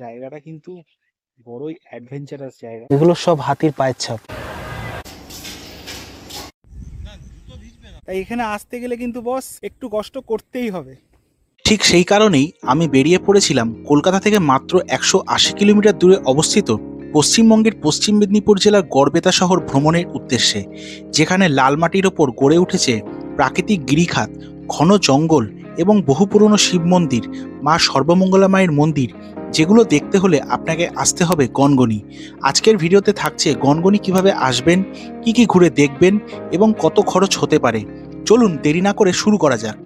জায়গাটা কিন্তু বড়ই অ্যাডভেঞ্চারাস জায়গা। এগুলো সব হাতির পায়ের ছাপ। তাই এখানে আসতে গেলে কিন্তু বস একটু কষ্ট করতেই হবে। ঠিক সেই কারণেই আমি বেরিয়ে পড়েছিলাম কলকাতা থেকে মাত্র 180 কিলোমিটার দূরে অবস্থিত পশ্চিমবঙ্গের পশ্চিম মেদিনীপুর জেলার গড়বেতা শহর ভ্রমণের উদ্দেশ্যে, যেখানে লাল মাটির ওপর গড়ে উঠেছে প্রাকৃতিক গিরিখাত, ঘন জঙ্গল এবং বহু পুরনো শিব মন্দির, মা সর্বমঙ্গলা মায়ের মন্দির, যেগুলো দেখতে হলে আপনাকে আসতে হবে গনগনি। আজকের ভিডিওতে থাকছে গনগনি কিভাবে আসবেন, কি কি ঘুরে দেখবেন এবং কত খরচ হতে পারে। চলুন দেরি না করে শুরু করা যাক।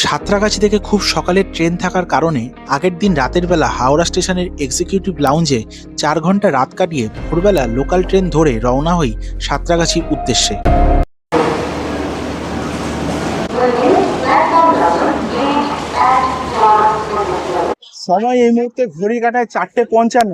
সাঁতরাগাছি থেকে খুব সকালের ট্রেন থাকার কারণে আগের দিন রাতের বেলা হাওড়া স্টেশনের এক্সিকিউটিভ লাউঞ্জে 4 ঘন্টা রাত কাটিয়ে ভোরবেলা লোকাল ট্রেন ধরে রওনা হই সাঁতরাগাছির উদ্দেশ্যে। সময় এই মুহূর্তে ঘড়ি কাটায় 4:55।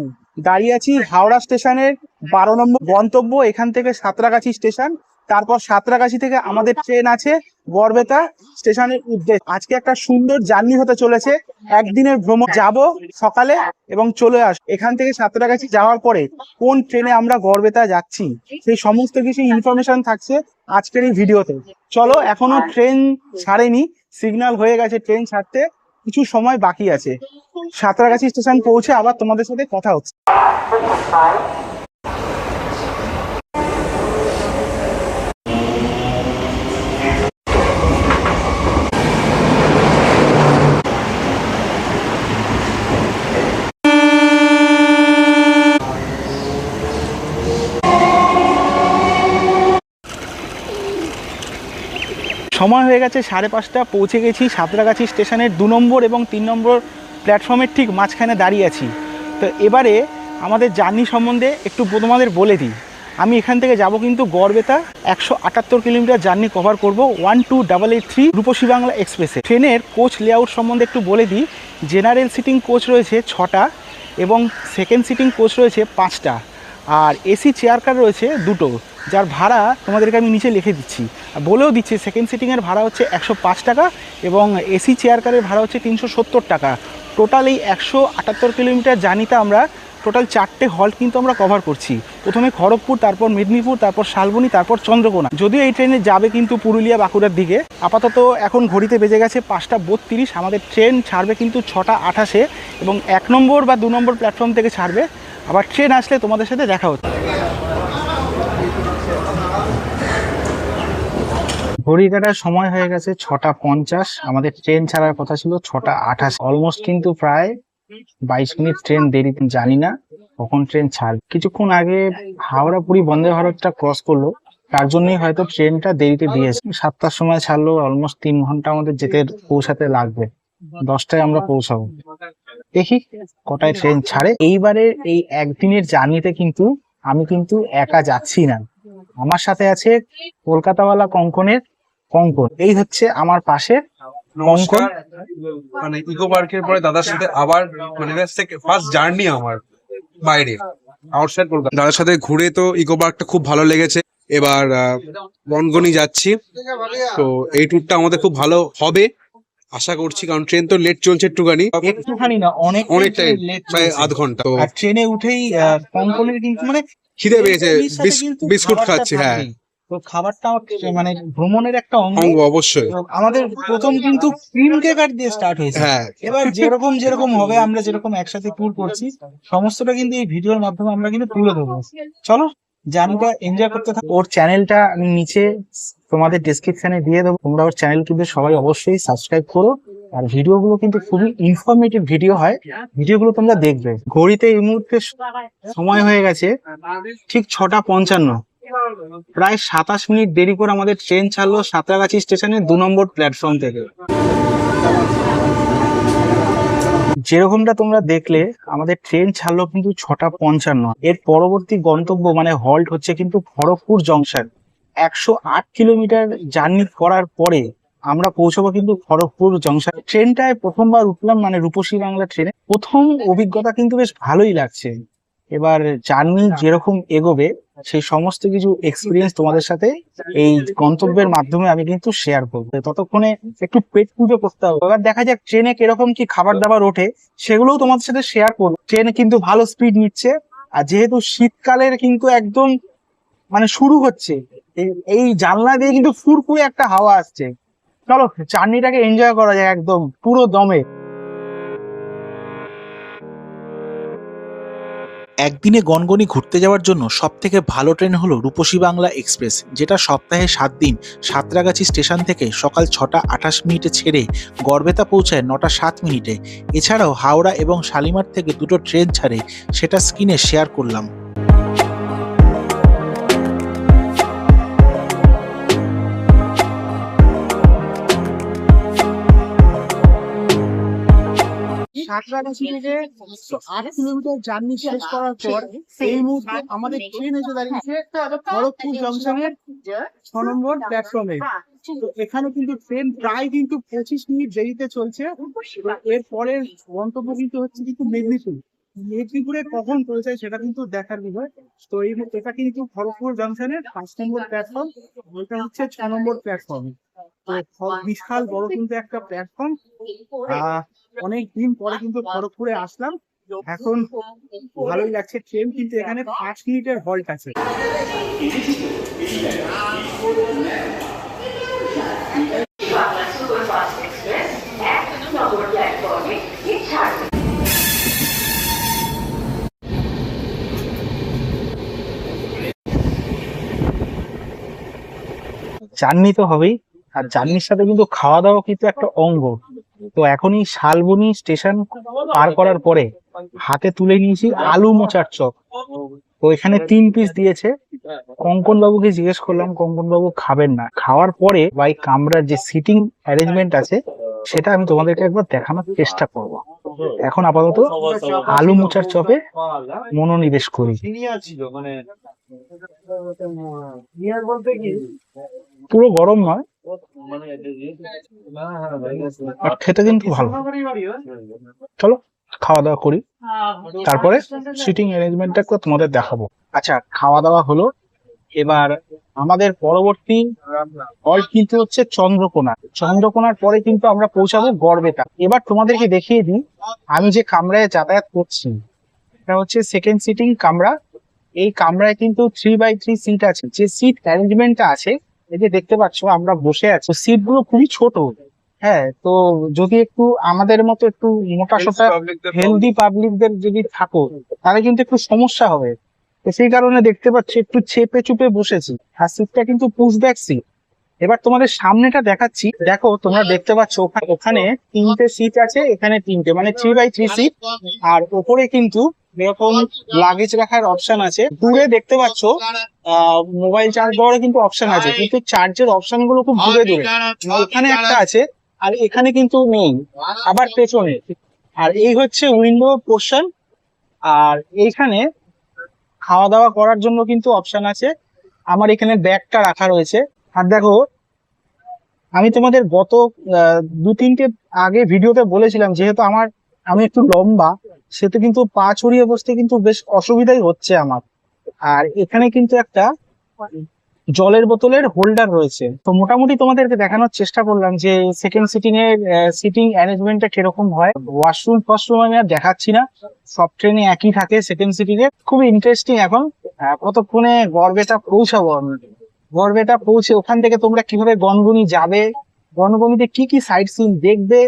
দাঁড়িয়ে আছি হাওড়া স্টেশনের 12 নম্বর গন্তব্য, এখান থেকে সাঁতরাগাছি স্টেশন। তারপর সাঁতরাগাছি থেকে আমাদের ট্রেন আছে গড়বেতা স্টেশনের উদ্দেশ্যে। আজকে একটা সুন্দর জার্নি হতে চলেছে, একদিনের ভ্রমণ। যাব সকালে এবং চলে আস। এখান থেকে সাঁতরাগাছি যাওয়ার পরে কোন ট্রেনে আমরা গড়বেতা যাচ্ছি সেই সমস্ত কিছু ইনফরমেশন থাকছে আজকের এই ভিডিওতে। চলো, এখনো ট্রেন ছাড়েনি, সিগন্যাল হয়ে গেছে ট্রেন ছাড়তে, কিছু সময় বাকি আছে। সাঁতরাগাছি স্টেশন পৌঁছে আবার তোমাদের সাথে কথা হচ্ছে। সময় হয়ে গেছে 5:30। পৌঁছে গেছি সাঁতরাগাছি স্টেশনের 2 নম্বর এবং 3 নম্বর প্ল্যাটফর্মের ঠিক মাঝখানে দাঁড়িয়ে আছি। তো এবারে আমাদের জার্নি সম্বন্ধে একটু তোমাদের বলে দিই। আমি এখান থেকে যাব কিন্তু গড়বেতা, 178 কিলোমিটার জার্নি কভার করব 12883 রূপসী বাংলা এক্সপ্রেসে। ট্রেনের কোচ লেআউট সম্বন্ধে একটু বলে দিই। জেনারেল সিটিং কোচ রয়েছে 6টা এবং সেকেন্ড সিটিং কোচ রয়েছে 5টা, আর এসি চেয়ার কার রয়েছে 2টো, যার ভাড়া তোমাদেরকে আমি নিচে লিখে দিচ্ছি, বলেও দিচ্ছি। সেকেন্ড সিটিংয়ের ভাড়া হচ্ছে 105 টাকা এবং এসি চেয়ার কারের ভাড়া হচ্ছে 370 টাকা। টোটাল এই 178 কিলোমিটার জার্নিতে আমরা টোটাল 4টে হল্ট কিন্তু আমরা কভার করছি। প্রথমে খড়গপুর, তারপর মেদিনীপুর, তারপর শালবনী, তারপর চন্দ্রকোনা। যদিও এই ট্রেনে যাবে কিন্তু পুরুলিয়া বাঁকুড়ার দিকে। আপাতত এখন ঘড়িতে বেজে গেছে 5:32। আমাদের ট্রেন ছাড়বে কিন্তু 6:28 এবং 1 নম্বর বা 2 নম্বর প্ল্যাটফর্ম থেকে ছাড়বে। আবার ট্রেন আসলে তোমাদের সাথে দেখা হচ্ছে। ঘড়ি কাটার সময় হয়ে গেছে 6:50। আমাদের ট্রেন ছাড়ার কথা ছিল 6:28। অলমোস্ট কিন্তু প্রায় 22 মিনিট ট্রেন দেরি। জানি না কখন ট্রেন ছাড়বে। কিছুক্ষণ আগে হাওড়া পুরী বন্দে ভারতটা ক্রস করলো, তার জন্যই হয়তো ট্রেনটা দেরিতে দিয়েছে। 7টার সময় ছাড়লো, অলমোস্ট 3 ঘন্টা আমাদের পৌঁছাতে লাগবে। 10টায় আমরা পৌঁছাবো। দেখি কটায় ট্রেন ছাড়ে। এইবারে এই একদিনের জার্নিতে কিন্তু আমি কিন্তু একা যাচ্ছি না, আমার সাথে আছে কলকাতাওয়ালা কঙ্কনের কঙ্কন। এই হচ্ছে আমার পাশে কঙ্কন। মানে ইকো পার্কের পরে দাদার সাথে আবার মানে ফার্স্ট জার্নি আমার বাইরে আউটসাইড কলকাতা। দাদার সাথে ঘুরে তো ইকো পার্কটা খুব ভালো লেগেছে। এবার গনগনি যাচ্ছি, তো এই ট্যুরটা আমাদের খুব ভালো হবে আশা করছি, কারণ ট্রেন তো লেট চলছে একটুখানি না, অনেকটাই, প্রায় আধ ঘন্টা। তো ট্রেনে উঠেই কঙ্কনের কিন্তু মানে খিদে পেয়েছে, বিস্কুট খাচ্ছি। হ্যাঁ, তো খাবারটা মানে ভ্রমণের একটা অঙ্গ অবশ্যই। আমাদের প্রথম কিন্তু ক্রিম কেকার দিয়ে স্টার্ট হয়েছে। হ্যাঁ, এবার যেরকম হবে, আমরা যেরকম একসাথে ট্যুর করছি সমস্তটা কিন্তু এই ভিডিওর মাধ্যমে আমরা কিন্তু তুলে দেবো। চলো জার্নিটা এনজয় করতে থাকো। ওর চ্যানেলটা আমি নিচে তোমাদের ডেসক্রিপশনে দিয়ে দেবো, তোমরা ওর চ্যানেল কিন্তু সবাই অবশ্যই সাবস্ক্রাইব করো। আর ভিডিওগুলো কিন্তু খুবই ইনফরমেটিভ ভিডিও হয়, ভিডিওগুলো তোমরা দেখবে। ঘড়িতে এই মুহূর্তে সময় হয়ে গেছে ঠিক 6:55। প্রায় 27 মিনিট দেরি করে আমাদের ট্রেন ছাড়লো সাঁতরাগাছি স্টেশনের 2 নম্বর প্ল্যাটফর্ম থেকে। যেরকমটা তোমরা দেখলে আমাদের ট্রেন ছাড়লো কিন্তু 6:55। এর পরবর্তী গন্তব্য মানে হল্ট হচ্ছে কিন্তু খড়গপুর জংশন। 108 কিলোমিটার জার্নি করার পরে আমরা পৌঁছবো কিন্তু খড়গপুর জংশন। ট্রেনটায় প্রথমবার উঠলাম, মানে রূপসী বাংলা ট্রেনে। প্রথম অভিজ্ঞতা কিন্তু বেশ ভালোই লাগছে। এবার জার্নি যেরকম এগোবে সেই সমস্ত কিছু এক্সপিরিয়েন্স তোমাদের সাথে এই গন্তব্যের মাধ্যমে আমি কিন্তু শেয়ার করবো। ততক্ষণে একটু পেট পুজো করতে হবে। এবার দেখা যাক ট্রেনে কিরকম কি খাবার দাবার ওঠে, সেগুলোও তোমাদের সাথে শেয়ার করবো। ট্রেন কিন্তু ভালো স্পিড নিচ্ছে, আর যেহেতু শীতকালের কিন্তু একদম মানে শুরু হচ্ছে, এই জানলা দিয়ে কিন্তু ফুরফুরে একটা হাওয়া আসছে। চলো জার্নিটাকে এনজয় করা যায় একদম পুরো দমে। একদিনে গনগনি ঘুরতে যাওয়ার জন্য সব থেকে ভালো ট্রেন হলো রূপসী বাংলা এক্সপ্রেস, যেটা সপ্তাহে 7 দিন সাঁতরাগাছি স্টেশন থেকে সকাল 6টা 28 মিনিটে ছেড়ে গড়বেতা পৌঁছায় 9টা 7 মিনিটে। এছাড়াও হাওড়া এবং শালিমার থেকে দুটো ট্রেন ছাড়ে, সেটা স্ক্রিনে শেয়ার করলাম। সাঁতরাগাছি থেকে 8 কিলোমিটার জার্নি শেষ করার পর এই মুহূর্তে আমাদের ট্রেন এসে দাঁড়িয়েছে খড়গপুর জংশনের 6 নম্বর প্ল্যাটফর্মে। তো এখানে কিন্তু ট্রেন প্রায় কিন্তু 25 মিনিট দেরিতে চলছে। এর পরের গন্তব্য কিন্তু হচ্ছে কিন্তু মেদিনীপুর। মেদিনীপুরে কখন পৌঁছায় সেটা কিন্তু দেখার বিষয়। তো এটা কিন্তু খড়গপুর জংশনের 5 নম্বর প্ল্যাটফর্ম, এটা হচ্ছে 6 নম্বর প্ল্যাটফর্ম। তো বিশাল বড় কিন্তু একটা প্ল্যাটফর্ম। অনেক দিন পরে কিন্তু খড়গপুরে আসলাম, এখন ভালোই লাগছে। ট্রেন কিন্তু এখানে 5 মিনিটের হল্ট আছে। জার্নি তো হবেই, আর জার্নির সাথে কিন্তু খাওয়া দাওয়া কিন্তু একটা অঙ্গ। তো এখনই শালবনী স্টেশন পার করার পরে হাতে তুলে নিয়েছি আলু মোচার চপ। তো এখানে 3 পিস দিয়েছে। কঙ্কন বাবুকে জিজ্ঞেস করলাম, কঙ্কন বাবু খাবেন না। খাওয়ার পরে বাই কামরার যে সিটিং অ্যারেঞ্জমেন্ট আছে সেটা আমি তোমাদেরকে একবার দেখানোর চেষ্টা করব। এখন আপাতত আলু মোচার চপে মনোনিবেশ করি। পুরো গরম নয়, আর খেতে কিন্তু ভালো। চলো খাওয়া দাওয়া করি, তারপরে সিটিং অ্যারেঞ্জমেন্টটা তোমাদের দেখাবো। আচ্ছা, খাওয়া দাওয়া হলো। এবার আমাদের পরবর্তী হল্ট কিন্তু হচ্ছে চন্দ্রকোনা। চন্দ্রকোনার পরে কিন্তু আমরা পৌঁছাবো গড়বেতা। এবার তোমাদেরকে দেখিয়ে দিই আমি যে কামরায় যাতায়াত করছি, এটা হচ্ছে সেকেন্ড সিটিং কামরা। এই কামরায় কিন্তু 3x3 সিট আছে। যে সিট অ্যারেঞ্জমেন্টটা আছে, এই যে দেখতে পাচ্ছ আমরা বসে আছি, সিট গুলো খুবই ছোট। হ্যাঁ, তো যদি একটু আমাদের মতো একটু মোটা সোটা হেলদি পাবলিকদের যদি থাকো, তাহলে কিন্তু একটু সমস্যা হবে। তো সেই কারণে দেখতে পাচ্ছি একটু চেপে চুপে বসেছি। আর সিটটা কিন্তু পুশ ব্যাক সিট। এবার তোমাদের সামনেটা দেখাচ্ছি, দেখো তোমরা দেখতে পাচ্ছ ওখানে 3টে সিট আছে, এখানে 3টে, মানে 3x3 সিট। আর ওপরে কিন্তু এরকম লাগেজ রাখার অপশন আছে। দূরে দেখতে পাচ্ছ মোবাইল চার্জ দেওয়ার কিন্তু অপশন আছে, কিন্তু চার্জের অপশন গুলো খুব দূরে দূরে। এখানে একটা আছে, আর এখানে কিন্তু নেই, আবার পেছনে। আর এই হচ্ছে উইন্ডো পোর্শন। আর এইখানে খাওয়া দাওয়া করার জন্য কিন্তু অপশন আছে। আমার এখানে ব্যাগটা রাখা রয়েছে। আর দেখো, আমি তোমাদের গত 2-3টে আগে ভিডিওতে বলেছিলাম, যেহেতু আমি একটু লম্বা, সেহেতু কিন্তু পা ছড়িয়ে বসতে কিন্তু বেশ অসুবিধাই হচ্ছে আমার। আর এখানে কিন্তু একটা জলের বোতলের হোল্ডার রয়েছে। তো মোটামুটি তোমাদেরকে দেখানোর চেষ্টা করলাম যে সেকেন্ড সিটিং এর সিটিং অ্যারেঞ্জমেন্টটা কিরকম হয়। ওয়াশরুম ফাশরুম আমি আর দেখাচ্ছি না, সব ট্রেনে একই থাকে সেকেন্ড সিটিং এ। খুবই ইন্টারেস্টিং। এখন কতক্ষণে গড়বেতা পৌঁছাবো আমি। গড়বেতা পৌঁছে ওখান থেকে তোমরা কিভাবে গনগনি যাবে, গনগনিতে কি কি সাইট সিন দেখবে,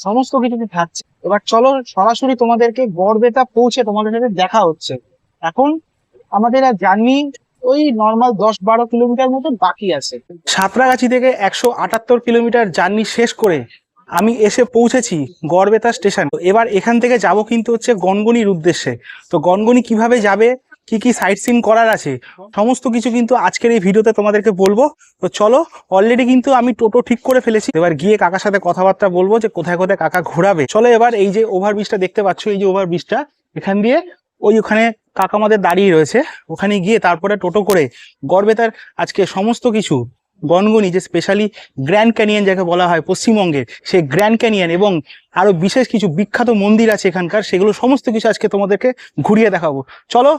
সমস্ত কিছুতে থাকছে। এবার চলো সরাসরি তোমাদেরকে গড়বেতা পৌঁছে তোমাদের সাথে দেখা হচ্ছে। এখন আমাদের আর জার্নি ওই নর্মাল 10-12 কিলোমিটার মতো বাকি আছে। সাঁতরাগাছি থেকে 178 কিলোমিটার জার্নি শেষ করে আমি এসে পৌঁছেছি গড়বেতা স্টেশন। এবার এখান থেকে যাব কিন্তু হচ্ছে গনগনির উদ্দেশ্যে। তো গনগনি কিভাবে যাবে, কি কি সাইট সিন করার আছে, সমস্ত কিছু কিন্তু আজকের এই ভিডিওতে তোমাদেরকে বলবো। তো চলো, অলরেডি কিন্তু আমি টোটো ঠিক করে ফেলেছি। এবার গিয়ে কাকার সাথে কথাবার্তা বলবো যে কোথায় কোথায় কাকা ঘোরাবে। চলো এবার এই যে ওভারব্রিজটা দেখতে পাচ্ছ, এই যে ওভারব্রিজটা, এখান দিয়ে ওখানে কাকা আমাদের দাঁড়িয়ে রয়েছে, ওখানে গিয়ে তারপরে টোটো করে গড়বেতার আজকে সমস্ত কিছু গনগনি, যে স্পেশালি গ্র্যান্ড ক্যানিয়ন যাকে বলা হয় পশ্চিমবঙ্গের, সেই গ্র্যান্ড ক্যানিয়ন এবং আরো বিশেষ কিছু বিখ্যাত মন্দির আছে এখানকার, সেগুলো সমস্ত কিছু আজকে তোমাদেরকে ঘুরিয়ে দেখাবো। চলো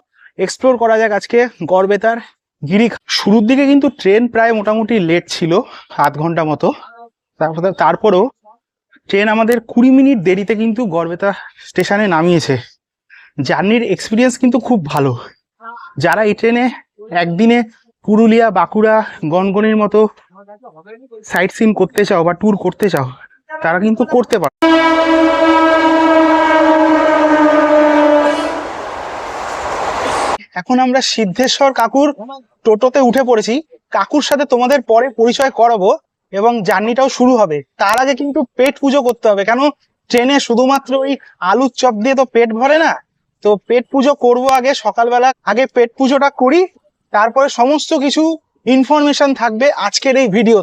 এক্সপ্লোর করা যাক আজকে গড়বেতার গিরি। শুরুর দিকে কিন্তু ট্রেন প্রায় মোটামুটি লেট ছিল, আধ ঘন্টা মতো। তারপরেও ট্রেন আমাদের 20 মিনিট দেরিতে কিন্তু গড়বেতা স্টেশনে নামিয়েছে। জার্নির এক্সপিরিয়েন্স কিন্তু খুব ভালো। যারা এই ট্রেনে একদিনে পুরুলিয়া, বাঁকুড়া, গনগনির মতো সাইট সিন করতে চাও বা ট্যুর করতে চাও, তারা কিন্তু করতে পারো। এখন আমরা সিদ্ধেশ্বর কাকুর টোটোতে উঠে পড়েছি। কাকুর সাথে তোমাদের পরে পরিচয় করাবো এবং জার্নিটাও শুরু হবে। তার আগে কিন্তু পেট পুজো করতে হবে, কেন ট্রেনে শুধুমাত্র ওই আলুর চপ দিয়ে তো পেট ভরে না। তো পেট পুজো করব আগে, সকালবেলা আগে পেট পুজোটা করি, তারপরে সমস্ত কিছু ইনফরমেশন থাকবে আজকের এই ভিডিও।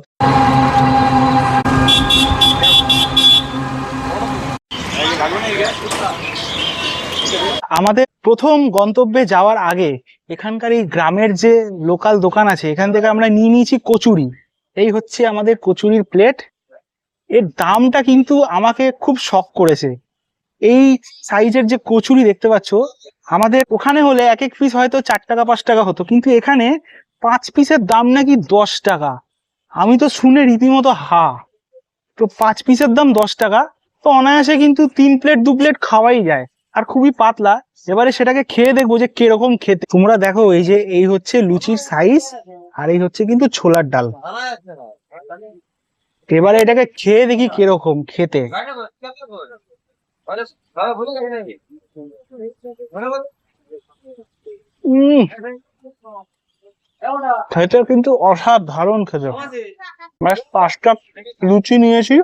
আমাদের প্রথম গন্তব্যে যাওয়ার আগে এখানকার এই গ্রামের যে লোকাল দোকান আছে, এখান থেকে আমরা নিয়ে নিয়েছি কচুরি। এই হচ্ছে আমাদের কচুরির প্লেট। এর দামটা কিন্তু আমাকে খুব শক করেছে। এই সাইজের যে কচুরি দেখতে পাচ্ছ, আমাদের ওখানে হলে এক এক পিস হয়তো 4 টাকা 5 টাকা হতো, কিন্তু এখানে 5 পিসের দাম নাকি 10 টাকা। আমি তো শুনে রীতিমতো তো 5 পিসের দাম 10 টাকা, তো অনায়াসে কিন্তু 3 প্লেট 2 প্লেট খাওয়াই যায়, আর খুবই পাতলা। এবারে সেটাকে খেয়ে দেখবো যে কিরকম খেতে। তোমরা দেখো, এই হচ্ছে লুচির সাইজ, আর এই হচ্ছে কিন্তু ছোলার ডাল। এবারে এটাকে খেয়ে দেখি কিরকম খেতে। খেতে কিন্তু অসাধারণ খেতে। ব্যাস 5টা লুচি নিয়েছি,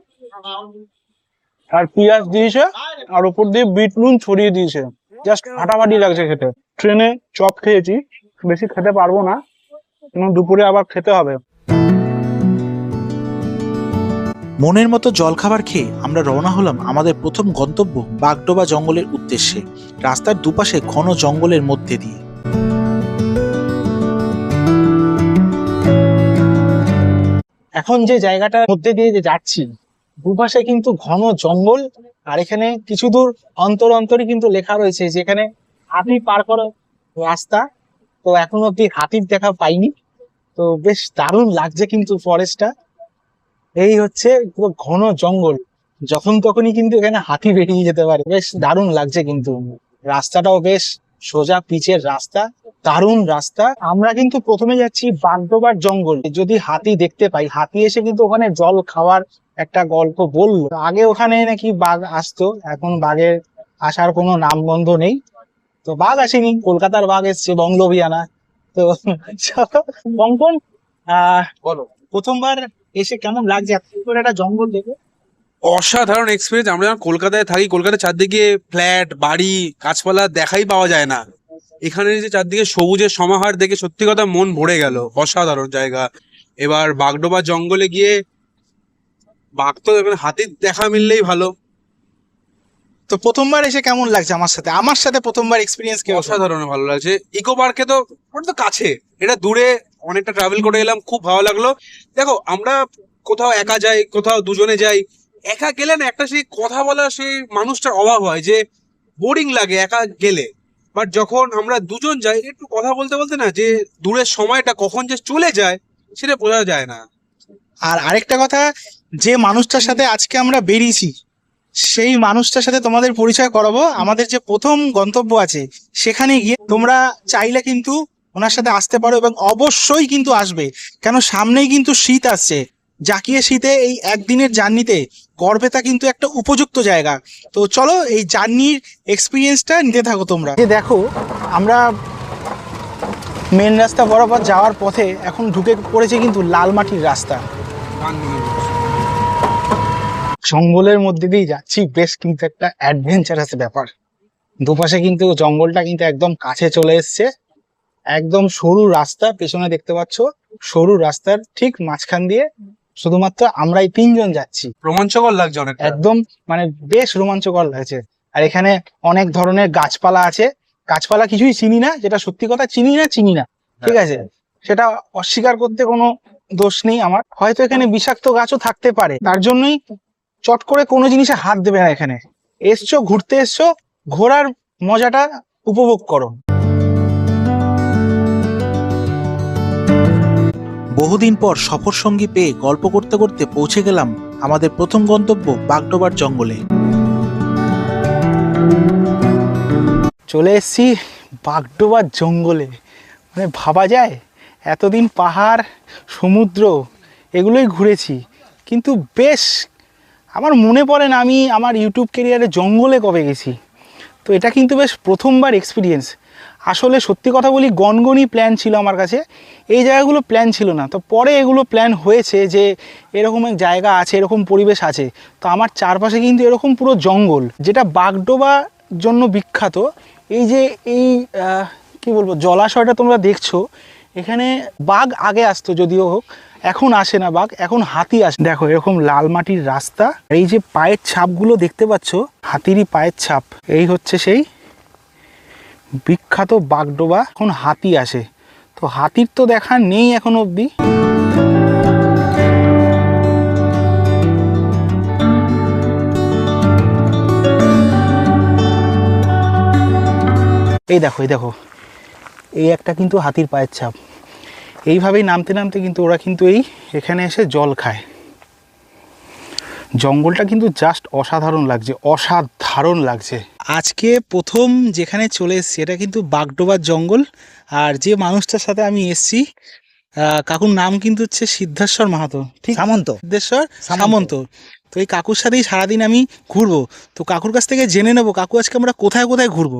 আর পেঁয়াজ দিয়েছে, আর উপর দিয়ে বিট নুন ছড়িয়ে দিয়েছে। জাস্ট ফাটাফাটি লাগছে খেতে। ট্রেনে চপ খেয়েছি, বেশি খেতে পারবো না, দুপুরে আবার খেতে হবে। মনের মতো জলখাবার খেয়ে আমরা রওনা হলাম আমাদের প্রথম গন্তব্য বাগডোবা জঙ্গলের উদ্দেশ্যে, রাস্তার দুপাশে ঘন জঙ্গলের মধ্যে দিয়ে। এখন যে জায়গাটার মধ্যে দিয়ে যে যাচ্ছি, দুপাশে কিন্তু ঘন জঙ্গল, আর এখানে কিছু দূর অন্তর অন্তরই কিন্তু লেখা রয়েছে যে এখানে হাতি পার করার রাস্তা। তো এখন অব্দি হাতির দেখা পাইনি। তো বেশ দারুণ লাগছে কিন্তু ফরেস্টটা। এই হচ্ছে পুরো ঘন জঙ্গল, যখন তখনই কিন্তু এখানে হাতি বেরিয়ে যেতে পারে। বেশ দারুণ লাগছে কিন্তু, রাস্তাটাও বেশ সোজা পিচের রাস্তা, দারুণ রাস্তা। আমরা কিন্তু প্রথমে যাচ্ছি বাগডোবার জঙ্গল। যদি হাতি দেখতে পাই, হাতি এসে কিন্তু ওখানে জল খাওয়ার একটা গল্প বললো। আগে ওখানে নাকি বাঘ আসতো, এখন বাঘের আসার কোনো নামগন্ধ নেই। তো বাঘ আসেনি, কলকাতার বাঘ এসছে, বঙ্গলবিয়ানা। তো কঙ্কন, বলো, প্রথমবার এসে কেমন লাগছে এত সুন্দর একটা জঙ্গল দেখে? অসাধারণ এক্সপিরিয়েন্স। আমরা যখন কলকাতায় থাকি, কলকাতার চারদিকে ফ্ল্যাট, বাড়ি, গাছপালা দেখাই পাওয়া যায় না। এখানে যে চারদিকে সবুজের সমাহার দেখে সত্যি কথা মন ভরে গেল। অসাধারণ জায়গা। এবার বাগডোবা জঙ্গলে গিয়ে বাঘ তো এখানে হাতির দেখা মিললেই ভালো। তো প্রথমবার এসে কেমন লাগছে আমার সাথে প্রথমবার এক্সপিরিয়েন্স কি? অসাধারণ ভালো লাগছে। ইকো পার্কে তো ওটা তো কাছে, এটা দূরে অনেকটা ট্রাভেল করে এলাম, খুব ভালো লাগলো। দেখো, আমরা কোথাও একা যাই, কোথাও দুজনে যাই। একা গেলে না একটা সেই কথা বলা সেই মানুষটার অভাব হয়, যে বোরিং লাগে একা গেলে। বাট যখন আমরা দুজন যাই, একটু কথা বলতে বলতে না যে দূরের সময়টা কখন যে চলে যায় সেটা বোঝা যায় না। আর আরেকটা কথা, যে মানুষটার সাথে আজকে আমরা বেরিয়েছি, সেই মানুষটার সাথে তোমাদের পরিচয় করাবো। আমাদের যে প্রথম গন্তব্য আছে, সেখানে গিয়ে তোমরা চাইলে কিন্তু ওনার সাথে আসতে পারো, এবং অবশ্যই কিন্তু আসবে, কেন সামনেই কিন্তু শীত আসছে। জাকিয়ে শীতে এই একদিনের জার্নিতে গড়বেতা কিন্তু একটা উপযুক্ত জায়গা। তো চলো এই জার্নির এক্সপিরিয়েন্সটা নিতে থাকো তোমরা। দেখো, আমরা মেন রাস্তা বরাবর যাওয়ার পথে এখন ঢুকে পড়েছে কিন্তু লাল মাটির রাস্তা। জঙ্গলের মধ্যে দিয়ে যাচ্ছি, বেশ কিন্তু একটা অ্যাডভেঞ্চারাস ব্যাপার। দুপাশে কিন্তু জঙ্গলটা কিন্তু একদম কাছে চলে এসছে। একদম সরু রাস্তা, পেছনে দেখতে পাচ্ছ সরু রাস্তার ঠিক মাঝখান দিয়ে শুধুমাত্র আমরাই 3 জন যাচ্ছি। রোমাঞ্চকর লাগছে অনেক, একদম মানে বেশ রোমাঞ্চকর লাগছে। আর এখানে অনেক ধরনের গাছপালা আছে। গাছপালা কিছুই চিনি না, যেটা সত্যি কথা, চিনি না, ঠিক আছে, সেটা অস্বীকার করতে কোনো দোষ নেই আমার, হয়তো এখানে বিষাক্ত গাছও থাকতে পারে, তার জন্যই চট করে কোনো জিনিসে হাত দেবে না। এখানে এসছো, ঘুরতে এসছো, ঘোরার মজাটা উপভোগ করো। বহুদিন পর সফর সঙ্গী পেয়ে গল্প করতে করতে পৌঁছে গেলাম আমাদের প্রথম গন্তব্য বাগডোবার জঙ্গলে। চলে এসছি বাগডোবার জঙ্গলে। মানে ভাবা যায়, এতদিন পাহাড় সমুদ্র এগুলোই ঘুরেছি, কিন্তু বেশ আমার মনে পড়ে না আমি আমার ইউটিউব ক্যারিয়ারে জঙ্গলে কবে গেছি। তো এটা কিন্তু বেশ প্রথমবার এক্সপিরিয়েন্স। আসলে সত্যি কথা বলি, গনগনি প্ল্যান ছিল আমার কাছে, এই জায়গাগুলো প্ল্যান ছিল না। তো পরে এগুলো প্ল্যান হয়েছে যে এরকম এক জায়গা আছে, এরকম পরিবেশ আছে। তো আমার চারপাশে কিন্তু এরকম পুরো জঙ্গল, যেটা বাগডোবার জন্য বিখ্যাত। এই যে এই কি বলবো, জলাশয়টা তোমরা দেখছো, এখানে বাঘ আগে আসতো, যদিও হোক এখন আসে না বাঘ, এখন হাতি আসে। দেখো এরকম লাল মাটির রাস্তা, এই যে পায়ের ছাপগুলো দেখতে পাচ্ছ, হাতিরই পায়ের ছাপ। এই হচ্ছে সেই বিখ্যাত বাগডোবা। এখন হাতি আসে, তো হাতির তো দেখা নেই এখন অবধি। এই দেখো এই দেখো, এই একটা কিন্তু হাতির পায়ের ছাপ। এইভাবেই নামতে নামতে কিন্তু ওরা কিন্তু এখানে এসে জল খায়। জঙ্গলটা কিন্তু জাস্ট অসাধারণ লাগছে, অসাধারণ লাগছে। আজকে প্রথম যেখানে চলে এসেছি এটা কিন্তু বাগডোবার জঙ্গল। আর যে মানুষটার সাথে আমি এসেছি, কাকুর নাম কিন্তু হচ্ছে সিদ্ধেশ্বর মাহাতো, ঠিক? সামন্ত। সিদ্ধেশ্বর সামন্ত। তো এই কাকুর সাথেই সারাদিন আমি ঘুরবো। তো কাকুর কাছ থেকে জেনে নেবো, কাকু আজকে আমরা কোথায় কোথায় ঘুরবো।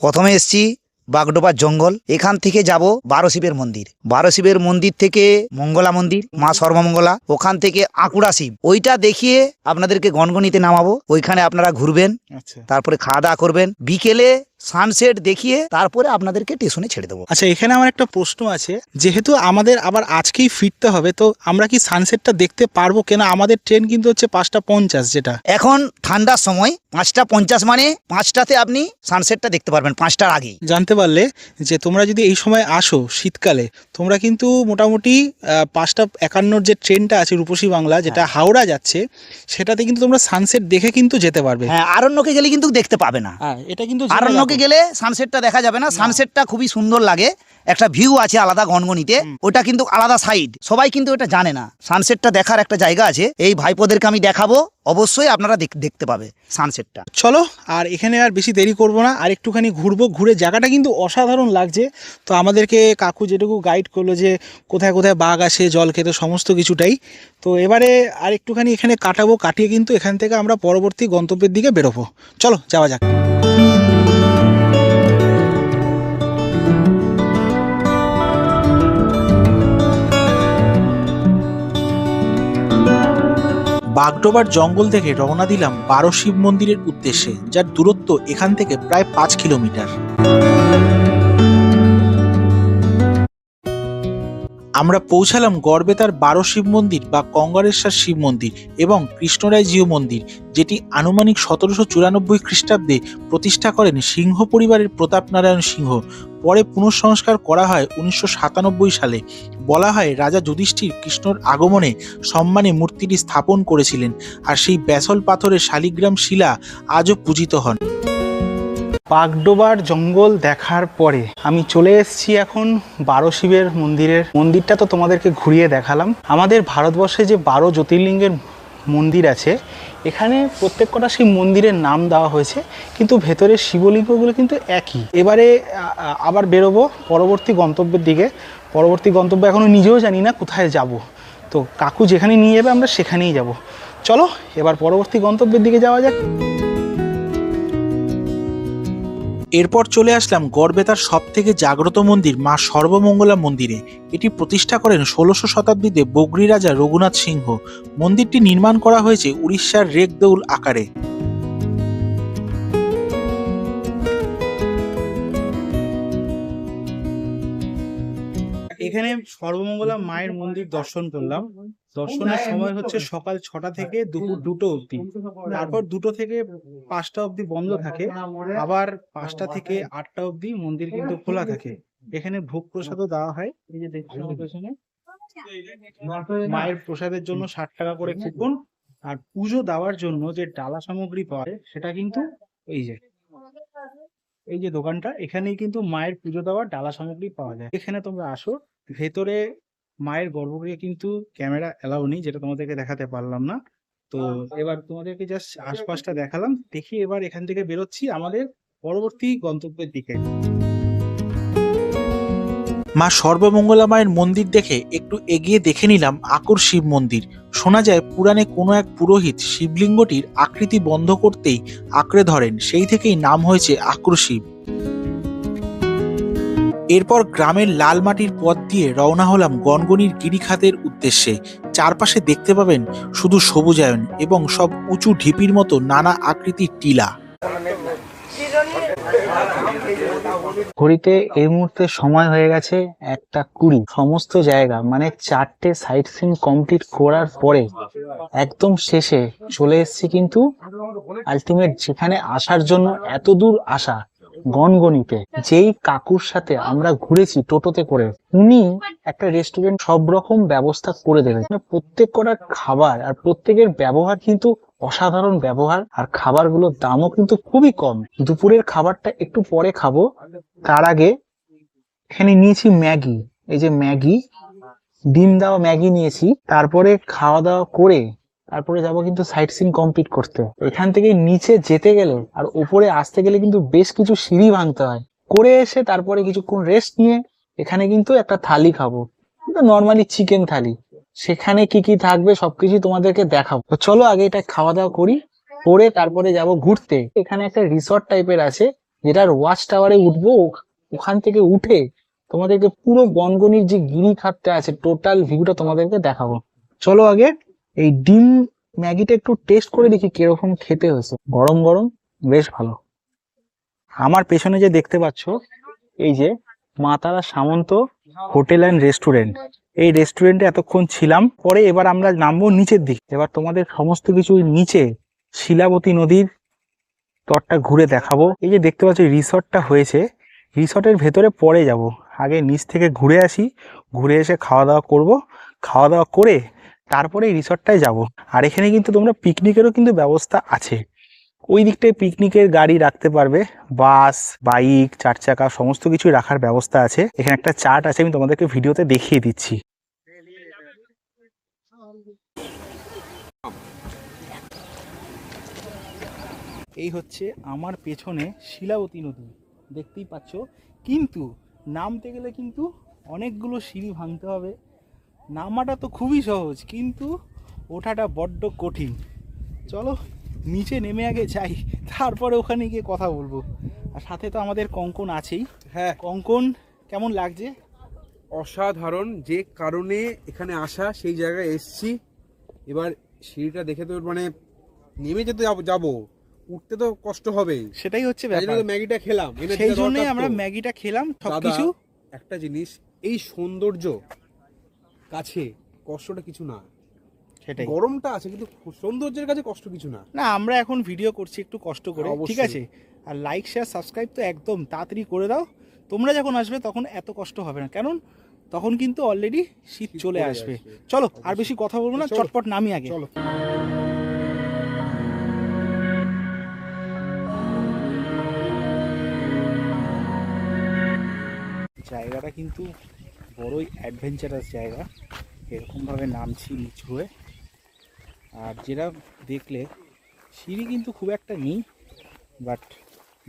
প্রথমে এসছি বাগডোবার জঙ্গল, এখান থেকে যাব 12 শিবের মন্দির। 12 শিবের মন্দির থেকে মঙ্গলা মন্দির, মা সর্বমঙ্গলা, ওখান থেকে আকুড়া শিব, ওইটা দেখিয়ে আপনাদেরকে গনগনিতে নামাবো। ওইখানে আপনারা ঘুরবেন, আচ্ছা তারপরে খাওয়া দাওয়া করবেন, বিকেলে সানসেট দেখিয়ে তারপরে আপনাদেরকে স্টেশনে ছেড়ে দেবো। আচ্ছা, এখানে আমার একটা প্রশ্ন আছে, যেহেতু আমাদের আবার আজকেই ফিরতে হবে, তো আমরা কি সানসেটটা দেখতে পারবো? কেন আমাদের ট্রেন কিন্তু হচ্ছে 5:50, যেটা এখন ঠান্ডার সময় 5:50, মানে 5টাতে আপনি সানসেটটা দেখতে পারবেন, 5টার আগেই। জানতে পারলে যে তোমরা যদি এই সময় আসো শীতকালে, তোমরা কিন্তু মোটামুটি 5:51 যে ট্রেনটা আছে রূপসী বাংলা, যেটা হাওড়া যাচ্ছে, সেটাতে কিন্তু তোমরা সানসেট দেখে কিন্তু যেতে পারবে। হ্যাঁ, আরণ্যকে গেলে কিন্তু দেখতে পাবে না। হ্যাঁ, এটা কিন্তু আরণ্যকে গেলে সানসেটটা দেখা যাবে না। সানসেটটা খুবই সুন্দর লাগে, একটা ভিউ আছে আলাদা গনগনিতে, ওটা কিন্তু আলাদা সাইড, সবাই কিন্তু এটা জানে না। সানসেটটা দেখার একটা জায়গা আছে, এই ভাইপোদেরকে আমি দেখাবো, অবশ্যই আপনারা দেখতে পাবে সানসেটটা। চলো, আর এখানে আর বেশি দেরি করব না, আর একটুখানি ঘুরবো। ঘুরে জায়গাটা কিন্তু অসাধারণ লাগছে। তো আমাদেরকে কাকু যেটুকু গাইড করলো যে কোথায় কোথায় বাঘ আসে, জল খেতে, সমস্ত কিছুটাই। তো এবারে আর একটুখানি এখানে কাটাবো, কাটিয়ে কিন্তু এখান থেকে আমরা পরবর্তী গন্তব্যের দিকে বেরোবো। চলো যাওয়া যাক। বাগডোবার জঙ্গল থেকে রওনা দিলাম 12 শিব মন্দিরের উদ্দেশ্যে, যার দূরত্ব এখান থেকে প্রায় 5 কিলোমিটার। আমরা পৌঁছালাম গড়বেতার 12 শিব মন্দির বা কঙ্গারেশ্বর শিব মন্দির এবং কৃষ্ণরায় জিউ মন্দির, যেটি আনুমানিক 1794 খ্রিস্টাব্দে প্রতিষ্ঠা করেন সিংহ পরিবারের প্রতাপ নারায়ণ সিংহ। পরে পুনঃসংস্কার করা হয় 1997 সালে। বলা হয় রাজা যুধিষ্ঠির কৃষ্ণর আগমনে সম্মানে মূর্তিটি স্থাপন করেছিলেন, আর সেই ব্যাসল পাথরের শালিগ্রাম শিলা আজও পূজিত হন। বাগডোবার জঙ্গল দেখার পরে আমি চলে এসেছি এখন 12 শিবের মন্দিরটা তো তোমাদেরকে ঘুরিয়ে দেখালাম। আমাদের ভারতবর্ষে যে 12 জ্যোতির্লিঙ্গের মন্দির আছে, এখানে প্রত্যেক কটা শিব মন্দিরের নাম দেওয়া হয়েছে, কিন্তু ভেতরের শিবলিঙ্গগুলো কিন্তু একই। এবারে আবার বেরোবো পরবর্তী গন্তব্যের দিকে। পরবর্তী গন্তব্য এখনও নিজেও জানি না কোথায় যাব। তো কাকু যেখানে নিয়ে যাবে আমরা সেখানেই যাব। চলো এবার পরবর্তী গন্তব্যের দিকে যাওয়া যাক। এরপর চলে আসলাম গড়বেতার সব থেকে জাগ্রত মন্দির মা সর্বমঙ্গলা মন্দিরে। এটি প্রতিষ্ঠা করেন 16শো শতাব্দীতে বগরি রাজা রঘুনাথ সিংহ। মন্দিরটি নির্মাণ করা হয়েছে উড়িষ্যার রেগদৌল আকারে। এখানে সর্বমঙ্গলা মায়ের মন্দির দর্শন করলাম। দর্শনের সময় হচ্ছে সকাল 6টা থেকে দুপুর 2টো অবধি। তারপর 2টো থেকে 5টা অবধি বন্ধ থাকে, আবার 5টা থেকে 8টা অবধি মন্দির কিন্তু খোলা থাকে। এখানে ভোগ প্রসাদও দেওয়া হয়, এই যে দেখছেন পেছনে মায়ের প্রসাদের জন্য 60 টাকা করে কুপন, আর পুজো দেওয়ার জন্য যে ডালা সামগ্রী পাওয়া যায় সেটা কিন্তু এই যে এই যে দোকানটা, এখানেই কিন্তু মায়ের পুজো দেওয়ার ডালা সামগ্রী পাওয়া যায়। এখানে তোমরা আসো, ভেতরে মায়ের গর্ভগৃহে কিন্তু ক্যামেরা এলাও নেই, যেটা তোমাদেরকে দেখাতে পারলাম না। তো এবার তোমাদেরকে জাস্ট আশপাশটা দেখালাম, দেখি এবার এখান থেকে বেরোচ্ছি আমাদের পরবর্তী গন্তব্যের দিকে। মা সর্বমঙ্গলা মায়ের মন্দির দেখে একটু এগিয়ে দেখে নিলাম আকুর শিব মন্দির। শোনা যায় পুরাণে কোনো এক পুরোহিত শিবলিঙ্গটির আকৃতি বন্ধ করতেই আঁকড়ে ধরেন, সেই থেকেই নাম হয়েছে আকুর শিব। এরপর গ্রামের লাল মাটির পথ দিয়ে রওনা হলাম গনগনির গিরিখাতের উদ্দেশ্যে। চারপাশে দেখতে পাবেন শুধু সবুজায়ন এবং সব উঁচু ঢিপির মতো নানা আকৃতির টিলা। ঘড়িতে এই মুহূর্তে সময় হয়ে গেছে 1:20। সমস্ত জায়গা মানে 4টে সাইট সিন কমপ্লিট করার পরে একদম শেষে চলে এসেছি কিন্তু আলটিমেট যেখানে আসার জন্য এত দূর আসা, গনগনিতে। যেই কাকুর সাথে আমরা ঘুরেছি টোটোতে করে, উনি একটা রেস্টুরেন্ট সব রকম ব্যবস্থা করে দেবেন। প্রত্যেক কটার খাবার আর প্রত্যেকের ব্যবহার কিন্তু অসাধারণ ব্যবহার, আর খাবারগুলোর দামও কিন্তু খুবই কম। দুপুরের খাবারটা একটু পরে খাবো, তার আগে এখানে নিয়েছি ম্যাগি। এই যে ম্যাগি, ডিম দেওয়া ম্যাগি নিয়েছি। তারপরে খাওয়া দাওয়া করে তারপরে যাবো কিন্তু সাইট সিন কমপ্লিট করতে। এখান থেকে নিচে যেতে গেলে আর উপরে আসতে গেলে কিন্তু বেশ কিছু সিঁড়ি ভাঙতে হয়। করে এসে তারপরে কিছুক্ষণ রেস্ট নিয়ে এখানে কিন্তু একটা থালি খাবো, নর্মালি চিকেন থালি। সেখানে কি কি থাকবে সবকিছু তোমাদেরকে দেখাবো। তো চলো আগে এটা খাওয়া দাওয়া করি, করে তারপরে যাব ঘুরতে। এখানে একটা রিসর্ট টাইপের আছে, যেটার ওয়াচ টাওয়ারে উঠবো। ওখান থেকে উঠে তোমাদেরকে পুরো গনগনির যে গিরিখাতটা আছে টোটাল ভিউটা তোমাদেরকে দেখাবো। চলো আগে এই ডিম ম্যাগিটা একটু টেস্ট করে দেখি কিরকম খেতে হয়েছে। গরম গরম, বেশ ভালো। আমার পেছনে যে দেখতে পাচ্ছ, এই যে মা তারা সামন্ত হোটেল অ্যান্ড রেস্টুরেন্ট, এই রেস্টুরেন্টে এতক্ষণ ছিলাম। পরে এবার আমরা নামবো নিচের দিকে। এবার তোমাদের সমস্ত কিছু নিচে শিলাবতী নদীর তটটা ঘুরে দেখাবো। এই যে দেখতে পাচ্ছ রিসর্টটা হয়েছে, রিসর্টের ভেতরে পরে যাব। আগে নিচ থেকে ঘুরে আসি, ঘুরে এসে খাওয়া দাওয়া করব। খাওয়া দাওয়া করে তারপরে এই রিসর্টটায় যাব। আর এখানে কিন্তু তোমরা পিকনিকেরও কিন্তু ব্যবস্থা আছে। ওই দিকটায় পিকনিকের গাড়ি রাখতে পারবে, বাস, বাইক, 4 চাকা সমস্ত কিছুই রাখার ব্যবস্থা আছে। এখানে একটা চার্ট আছে, আমি তোমাদেরকে ভিডিওতে দেখিয়ে দিচ্ছি। এই হচ্ছে আমার পেছনে শিলাবতী নদী, দেখতেই পাচ্ছ। কিন্তু নামতে গেলে কিন্তু অনেকগুলো সিঁড়ি ভাঙতে হবে। নামাটা তো খুবই সহজ, কিন্তু ওঠাটা বড্ড কঠিন। চলো নিচে নেমে আগে যাই, তারপরে ওখানে গিয়ে কথা বলবো। আর সাথে তো আমাদের কঙ্কন আছেই। হ্যাঁ, কঙ্কন, কেমন লাগছে? অসাধারণ। যে কারণে এখানে আসা, সেই জায়গায় এসছি। এবার সিঁড়িটা দেখে তো মানে নেমে যেতে যাবো, উঠতে তো কষ্ট হবেই। সেটাই হচ্ছে ব্যাপার। ম্যাগিটা খেলাম, সেই জন্যই আমরা ম্যাগিটা খেলাম। সবকিছু একটা জিনিস, এই সৌন্দর্য কাছে কষ্টটা কিছু না। সেটাই, গরমটা আছে কিন্তু সৌন্দর্যের কাছে কষ্ট কিছু না। না আমরা এখন ভিডিও করছি একটু কষ্ট করে, ঠিক আছে? আর লাইক শেয়ার সাবস্ক্রাইব তো একদম তাড়াতাড়ি করে দাও। তোমরা যখন আসবে তখন এত কষ্ট হবে না, কারণ তখন কিন্তু অলরেডি শীত চলে আসবে। চলো আর বেশি কথা বলবো না, চটপট নামি আগে। চলো। জায়গাটা কিন্তু বড়ই অ্যাডভেঞ্চারাস জায়গা। এরকমভাবে নামছি নিচু হয়ে, আর যেটা দেখলে সিঁড়ি কিন্তু খুব একটা নেই, বাট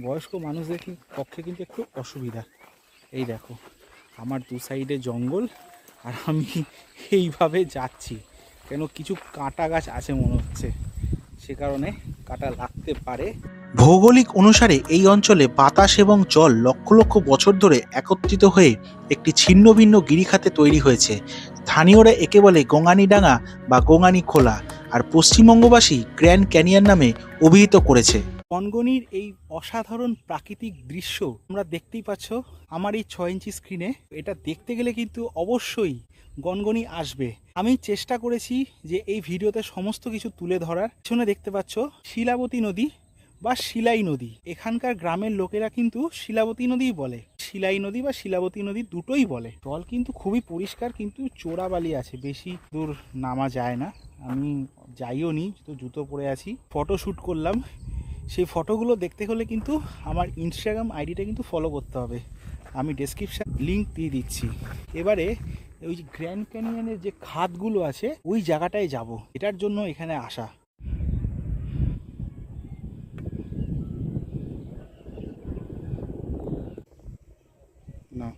বয়স্ক মানুষদের পক্ষে কিন্তু একটু অসুবিধা। এই দেখো আমার দু সাইডে জঙ্গল, আর আমি এইভাবে যাচ্ছি কেন কিছু কাঁটা গাছ আছে মনে হচ্ছে, সে কারণে কাঁটা লাগতে পারে। ভৌগোলিক অনুসারে এই অঞ্চলে বাতাস এবং জল লক্ষ লক্ষ বছর ধরে একত্রিত হয়ে একটি ছিন্ন ভিন্ন গিরিখাতে তৈরি হয়েছে। স্থানীয়রা একে বলে গোঙানিডাঙ্গা বা গোঙানি খোলা, আর পশ্চিমবঙ্গবাসী গ্র্যান্ড ক্যানিয়ন নামে অভিহিত করেছে। গনগনির এই অসাধারণ প্রাকৃতিক দৃশ্য তোমরা দেখতেই পাচ্ছ আমার এই 6 ইঞ্চি স্ক্রিনে। এটা দেখতে গেলে কিন্তু অবশ্যই গনগনি আসবে। আমি চেষ্টা করেছি যে এই ভিডিওতে সমস্ত কিছু তুলে ধরার। পিছনে দেখতে পাচ্ছ শিলাবতী নদী, বা শিলাই নদী। এখানকার গ্রামের লোকেরা কিন্তু শিলাবতী নদীই বলে, শিলাই নদী বা শিলাবতী নদী দুটোই বলে। জল কিন্তু খুবই পরিষ্কার, কিন্তু চোরাবালি আছে, বেশি দূর নামা যায় না। আমি যাইও নি, তো জুতো পরে আছি। ফটো শ্যুট করলাম, সেই ফটোগুলো দেখতে হলে কিন্তু আমার ইনস্টাগ্রাম আইডিটা কিন্তু ফলো করতে হবে, আমি ডেসক্রিপশন লিঙ্ক দিয়ে দিচ্ছি। এবারে ওই যে গ্র্যান্ড ক্যানিয়নের যে খাদগুলো আছে ওই জায়গাটায় যাব, এটার জন্য এখানে আসা। না,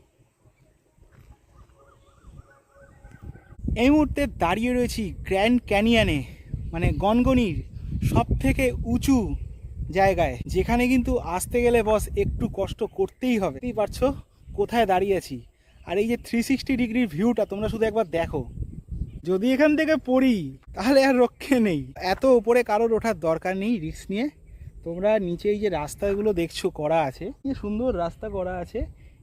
এই মুহূর্তে দাঁড়িয়ে রয়েছি গ্র্যান্ড ক্যানিয়নে, মানে গনগনির সব থেকে উঁচু জায়গায়, যেখানে কিন্তু আসতে গেলে বস একটু কষ্ট করতেই হবে। বুঝতেই পারছো কোথায় দাঁড়িয়ে আছি। আর এই যে 360 ডিগ্রির ভিউটা তোমরা শুধু একবার দেখো। যদি এখান থেকে পড়ি তাহলে আর রক্ষে নেই। এত উপরে কারোর ওঠার দরকার নেই রিস্ক নিয়ে। তোমরা নিচে এই যে রাস্তাগুলো দেখছো করা আছে, কি সুন্দর রাস্তা করা আছে,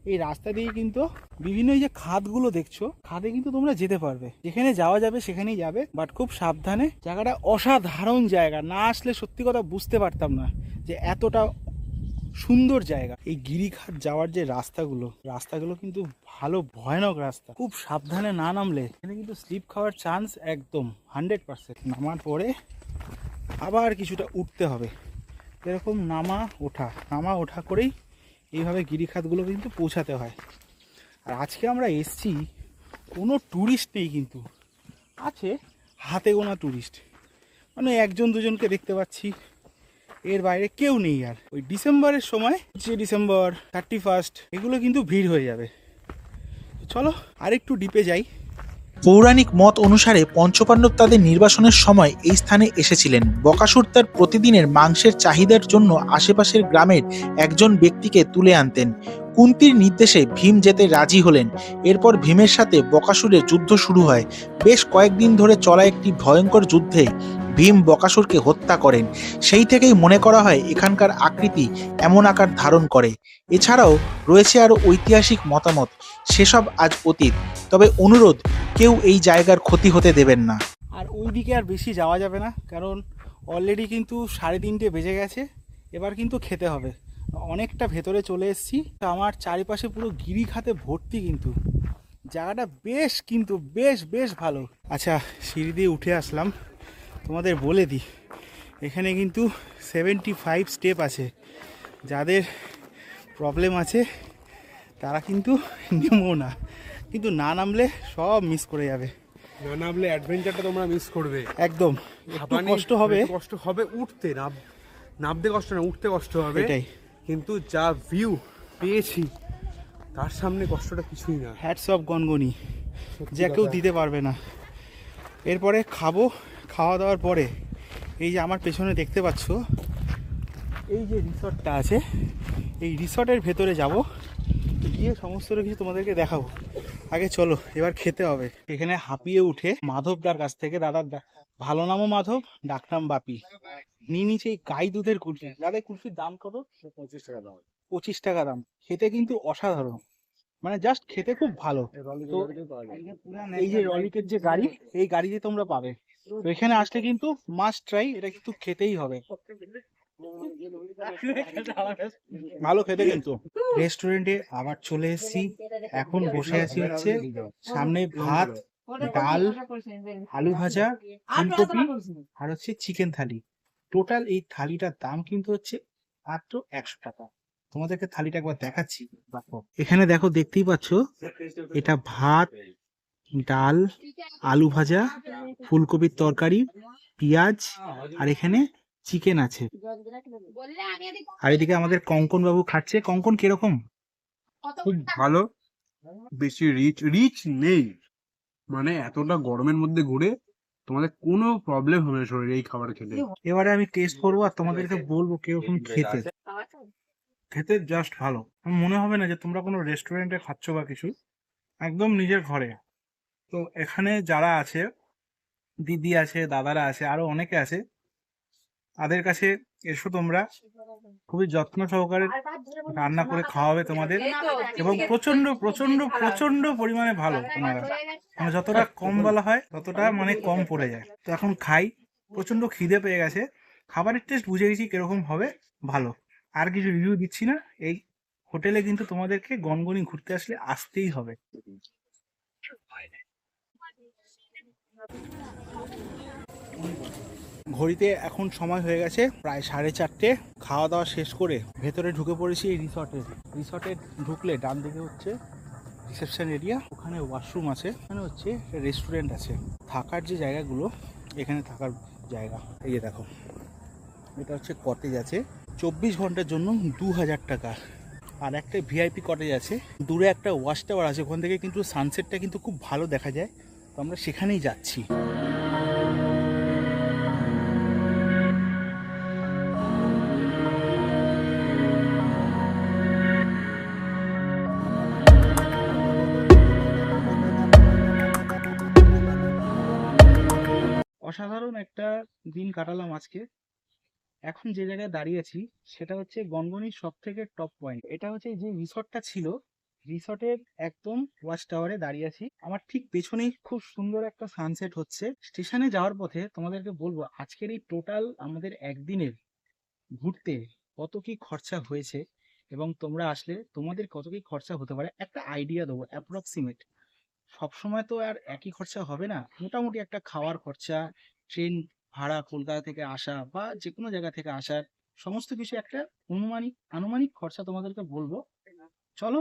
এই রাস্তা দিয়ে কিন্তু বিভিন্ন এই যে খাদগুলো দেখছো, খাদে কিন্তু তোমরা যেতে পারবে। যেখানে যাওয়া যাবে সেখানেই যাবে, বাট খুব সাবধানে। জায়গাটা অসাধারণ জায়গা, না আসলে সত্যি কথা বুঝতে পারতাম না যে এতটা সুন্দর জায়গা। এই গিরিঘাট যাওয়ার যে রাস্তাগুলো কিন্তু ভালো ভয়ানক রাস্তা, খুব সাবধানে না নামলে এখানে কিন্তু স্লিপ খাওয়ার চান্স একদম 100%। নামার পরে আবার কিছুটা উঠতে হবে, এরকম নামা ওঠা করেই এইভাবে গিরিখাতগুলো কিন্তু পৌঁছাতে হয়। আর আজকে আমরা এসছি, কোনো ট্যুরিস্ট নেই, কিন্তু আছে হাতে গোনা ট্যুরিস্ট, মানে একজন দুজনকে দেখতে পাচ্ছি, এর বাইরে কেউ নেই। আর ওই ডিসেম্বরের সময়, যে ডিসেম্বর 31 এগুলো কিন্তু ভিড় হয়ে যাবে। চলো আরেকটু ডিপে যাই। পৌরাণিক মত অনুসারে পঞ্চপাণ্ডব তাদের নির্বাসনের সময় এই স্থানে এসেছিলেন। বকাসুর তার প্রতিদিনের মাংসের চাহিদার জন্য আশেপাশের গ্রামের একজন ব্যক্তিকে তুলে আনতেন। কুন্তির নির্দেশে ভীম যেতে রাজি হলেন। এরপর ভীমের সাথে বকাসুরের যুদ্ধ শুরু হয়। বেশ কয়েকদিন ধরে চলা একটি ভয়ঙ্কর যুদ্ধে ভীম বকাসুরকে হত্যা করেন। সেই থেকেই মনে করা হয় এখানকার আকৃতি এমন আকার ধারণ করে। এছাড়াও রয়েছে আরও ঐতিহাসিক মতামত, সেসব আজ অতীত। তবে অনুরোধ, কেউ এই জায়গার ক্ষতি হতে দেবেন না। আর ওই দিকে আর বেশি যাওয়া যাবে না, কারণ অলরেডি কিন্তু 3:30 বেজে গেছে। এবার কিন্তু খেতে হবে, অনেকটা ভেতরে চলে এসেছি। আমার চারিপাশে পুরো গিরিখাতে ভর্তি, কিন্তু জায়গাটা বেশ ভালো। আচ্ছা, সিঁড়ি দিয়ে উঠে আসলাম। তোমাদের বলে দিই, এখানে কিন্তু 75 স্টেপ আছে। যাদের প্রবলেম আছে তারা কিন্তু নেমো না, কিন্তু না নামলে সব মিস করে যাবে। না নামলে অ্যাডভেঞ্চারটা তোমরা মিস করবে একদম, একটু কষ্ট হবে, উঠতে নামতে কষ্ট না, উঠতে কষ্ট হবে এটাই। কিন্তু যা ভিউ পেয়েছি তার সামনে কষ্টটা কিছুই না। হ্যাটস অফ গনগনি, যা কেউ দিতে পারবে না। এরপরে খাওয়া দাওয়ার পরে এই যে আমার পেছনে দেখতে পাচ্ছ এই যে রিসর্টটা আছে, এই রিসর্টের ভেতরে যাব, গিয়ে সমস্ত কিছু তোমাদেরকে দেখাবো। আগে চলো এবার খেতে হবে। এখানে হাঁপিয়ে উঠে মাধবদার কাছ থেকে, দাদার ভালো নামও মাধব, ডাকনাম বাপি, নিয়ে নিচে এই গাই দুধের কুলফি। দাদা কুলফির দাম কত? 25 টাকা দাম। 25 টাকা দাম। খেতে কিন্তু অসাধারণ, মানে জাস্ট খেতে খুব ভালো। তো এই যে রলিকের যে গাড়ি, এই গাড়িতে তোমরা পাবে। তো এখানে আসলে কিন্তু মাস্ট ট্রাই, এটা কিন্তু খেতেই হবে, ভালো খেতে। কিন্তু রেস্টুরেন্টে আবার চলে এসেছি, এখন বসে আছি হচ্ছে সামনে ভাত, ডাল, আলু ভাজা, ফুলকপি আর হচ্ছে চিকেন থালি। টোটাল এই থালিটার দাম কিন্তু হচ্ছে মাত্র 100 টাকা। তোমাদেরকে থালিটা একবার দেখাচ্ছি। এখানে দেখো, দেখতেই পাচ্ছ, এটা ভাত, ডাল, আলু ভাজা, ফুলকপির তরকারি, পেঁয়াজ, আর এখানে চিকেন আছে। আর এদিকে আমাদের কঙ্কন বাবু খাচ্ছে। কঙ্কন কিরকম? খুব ভালো, বেশি রিচ নেই, মানে এতটা গরমের মধ্যে ঘুরে তোমাদের কোনো প্রবলেম হবে না শরীরে এই খাবার খেতে। এবারে আমি টেস্ট করবো আর তোমাদেরকে বলবো কিরকম খেতে। খেতে জাস্ট ভালো, মনে হবে না যে তোমরা কোনো রেস্টুরেন্টে খাচ্ছ বা কিছু, একদম নিজের ঘরে। তো এখানে যারা আছে, দিদি আছে, দাদারা আছে, আরো অনেকে আছে, তাদের কাছে এসো তোমরা, খুবই যত্ন সহকারে রান্না করে খাওয়াবে তোমাদের, এবং প্রচন্ড প্রচন্ড প্রচন্ড পরিমাণে ভালো। তোমার মানে যতটা কম বলা হয় ততটা মানে কম পড়ে যায়। তো এখন খাই, প্রচন্ড খিদে পেয়ে গেছে, খাবারের টেস্ট বুঝে গেছি কিরকম হবে, ভালো। আর কিছু রিভিউ দিচ্ছি না। এই হোটেলে কিন্তু তোমাদেরকে গনগনি ঘুরতে আসলে আসতেই হবে। ঘড়িতে এখন সময় হয়ে গেছে প্রায় 4:30। খাওয়া দাওয়া শেষ করে ভেতরে ঢুকে পড়েছি এই রিসর্টে ঢুকলে ডান দিকে হচ্ছে রিসেপশন এরিয়া, ওখানে ওয়াশরুম আছে, ওখানে হচ্ছে রেস্টুরেন্ট আছে। থাকার যে জায়গাগুলো, এখানে থাকার জায়গা এই যে দেখো, এটা হচ্ছে কটেজ আছে 24 ঘন্টার জন্য 2000 টাকা। আর একটা ভিআইপি কটেজ আছে, দূরে একটা ওয়াচ টাওয়ার আছে, ওখান থেকে কিন্তু সানসেটটা কিন্তু খুব ভালো দেখা যায়। তো আমরা সেখানেই যাচ্ছি। অসাধারণ একটা দিন কাটালাম আজকে। এখন যে জায়গায় দাঁড়িয়ে আছি সেটা হচ্ছে গনগনির সব থেকে টপ পয়েন্ট। এটা হচ্ছে যে রিসর্টটা ছিল, রিসর্টের একদম ওয়াচ টাওয়ারে দাঁড়িয়ে আছি। আমার ঠিক পেছনেই খুব সুন্দর একটা সানসেট হচ্ছে। স্টেশনে যাওয়ার পথে তোমাদেরকে বলবো আজকের এই টোটাল আমাদের একদিনের ঘুরতে কত কি খরচা হয়েছে, এবং তোমরা আসলে তোমাদের কত কি খরচা হতে পারে একটা আইডিয়া দেবো অ্যাপ্রক্সিমেট। সবসময় তো আর একই খরচা হবে না, মোটামুটি একটা খাওয়ার খরচা, ট্রেন ভাড়া কলকাতা থেকে আসা বা যে কোনো জায়গা থেকে আসার, সমস্ত কিছু একটা আনুমানিক খরচা তোমাদেরকে বলবো। চলো,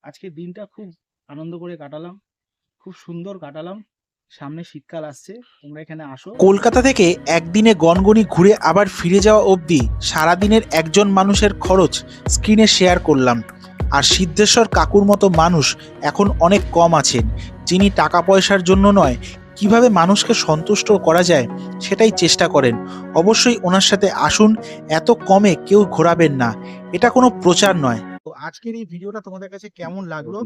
আজকে দিনটা খুব আনন্দ করে কাটালাম, খুব সুন্দর কাটালাম। সামনে শীতকাল আসছে, তোমরা এখানে আসো। কলকাতা থেকে একদিনে গনগনি ঘুরে আবার ফিরে যাওয়া অবধি সারাদিনের একজন মানুষের খরচ স্ক্রিনে শেয়ার করলাম। আর সিদ্ধেশ্বর কাকুর মতো মানুষ এখন অনেক কম আছেন, যিনি টাকা পয়সার জন্য নয়, কিভাবে মানুষকে সন্তুষ্ট করা যায় সেটাই চেষ্টা করেন। অবশ্যই ওনার সাথে আসুন, এত কমে কেউ ঘোরাবেন না, এটা কোনো প্রচার নয়। তো আজকের এই ভিডিওটা তোমাদের কাছে কেমন লাগলো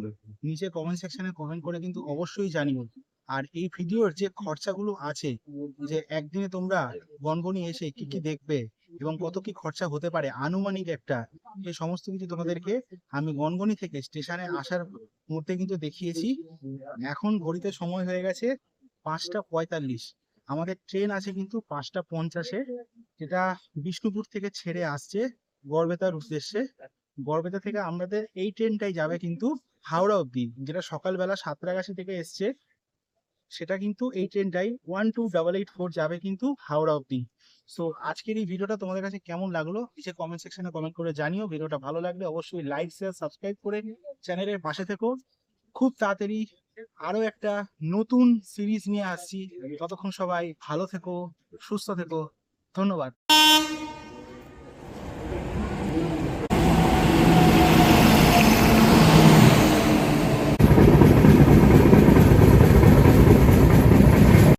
নিচে কমেন্ট সেকশনে কমেন্ট করে কিন্তু অবশ্যই জানিও। আর এই ভিডিওর যে খরচাগুলো আছে, যে একদিনে তোমরা গনগনি এসে কি কি দেখবে এবং কত কি খরচা হতে পারে আনুমানিক একটা, সেই সমস্ত কিছু তোমাদেরকে আমি গনগনি থেকে স্টেশনে আসার মুহূর্তে কিন্তু দেখিয়েছি। এখন ঘড়িতে সময় হয়ে গেছে 5:45। আমাদের ট্রেন আছে কিন্তু 5:50-এ, যেটা বিষ্ণুপুর থেকে ছেড়ে আসছে গড়বেতার উদ্দেশ্যে। গড়বেতা থেকে আমাদের এই ট্রেনটাই যাবে কিন্তু হাওড়া অব্দি, যেটা সকালবেলা সাঁতরাগাছি থেকে এসছে, সেটা কিন্তু এই ট্রেনটাই 12884 যাবে কিন্তু হাওড়া অব্দি। সো আজকের এই ভিডিওটা তোমাদের কাছে কেমন লাগলো নিচে কমেন্ট সেকশনে কমেন্ট করে জানিও। ভিডিওটা ভালো লাগলে অবশ্যই লাইক শেয়ার সাবস্ক্রাইব করে চ্যানেলের পাশে থেকো। খুব তাড়াতাড়ি আরো একটা নতুন সিরিজ নিয়ে আসছি। ততক্ষণ সবাই ভালো থেকো, সুস্থ থেকো। ধন্যবাদ।